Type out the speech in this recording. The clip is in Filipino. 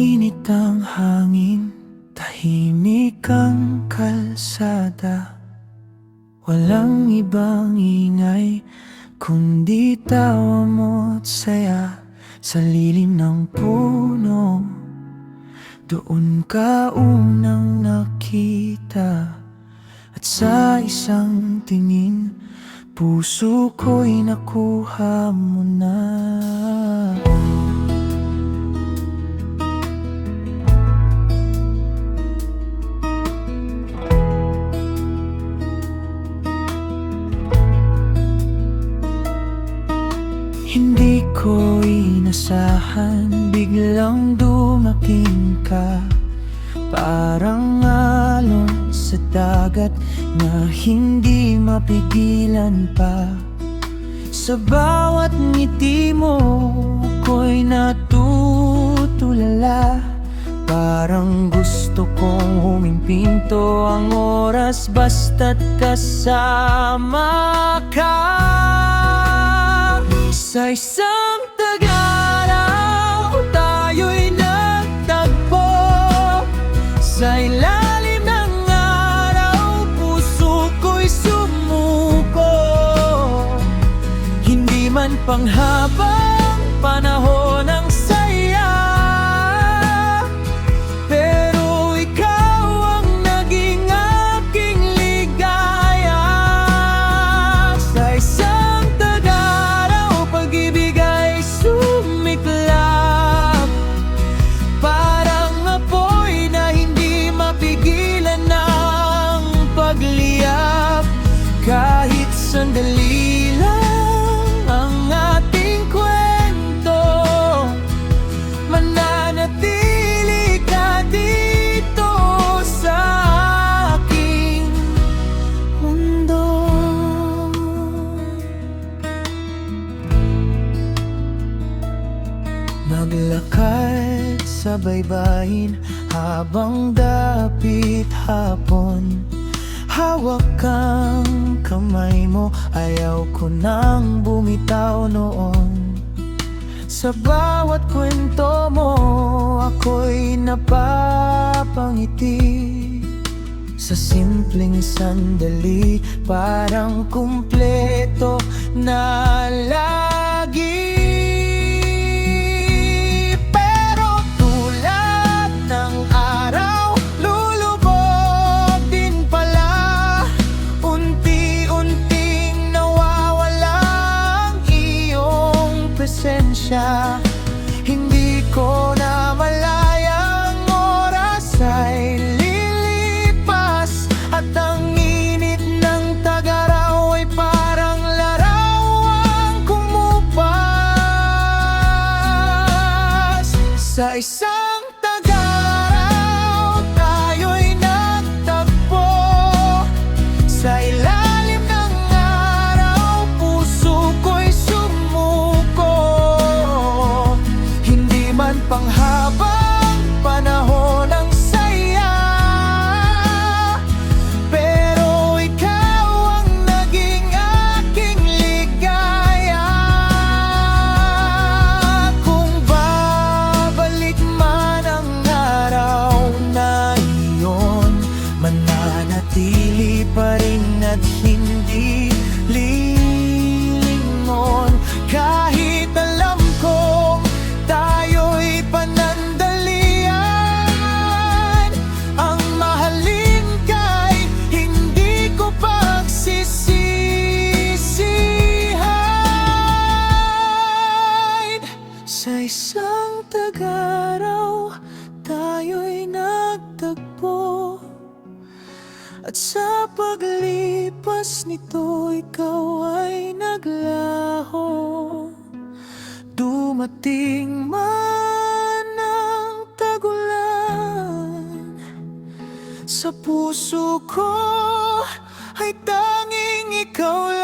Mainit ang hangin, tahimik ang kalsada. Walang ibang ingay, kundi tawa mo't saya. Sa lilim ng puno, doon ka unang nakita. At sa isang tingin, puso ko'y nakuha mo na. Hindi ko inasahan, biglang dumating ka. Parang alon sa dagat na hindi mapigilan pa. Sa bawat ngiti mo, ako'y natutulala. Parang gusto kong humimpinto ang oras basta't kasama ka. Sa isang tag-araw, tayo'y nagtagpo. Sa ilalim ng araw, puso ko'y sumuko. Hindi man panghabang panahon ang saya, pero ikaw ang naging aking ligaya. Sa isang tag-araw, pag-ibig ay sumiklap. Parang apoy na hindi mapigilan ng pagliyap. Kahit sandali lang ang ating kwento, mananatili ka dito sa aking mundo. Naglakad sa baybayin habang dapit hapon. Hawak kang kamay mo, ayaw ko nang bumitaw noon. Sa bawat kwento mo, ako'y napapangiti. Sa simpleng sandali, parang kumpleto na lagi. Pero tulad ng araw, lulubog din pala. Unti-unting nawawala ang iyong presensya. Hindi ko na malayang oras ay lilipas. At ang init ng tag-araw ay parang larawang kumupas. Sa isang tag-araw, tayo'y nagtagpo. Sa ilalim ng araw, puso ko'y sumuko. Hindi man panghabang panahon ang saya, pero ikaw ang naging aking ligaya. Kung babalik man ang araw na iyon, mananatili pa rin at hindi lilingon. Kahit alam kong tayo'y panandalian, ang mahalin ka'y hindi ko pagsisisihan. Sa isang tag-araw, tayo'y nagtagpo. At sa paglipas nito, ikaw ay naglaho. Dumating man ang tagulan, sa puso ko ay tanging ikaw lang.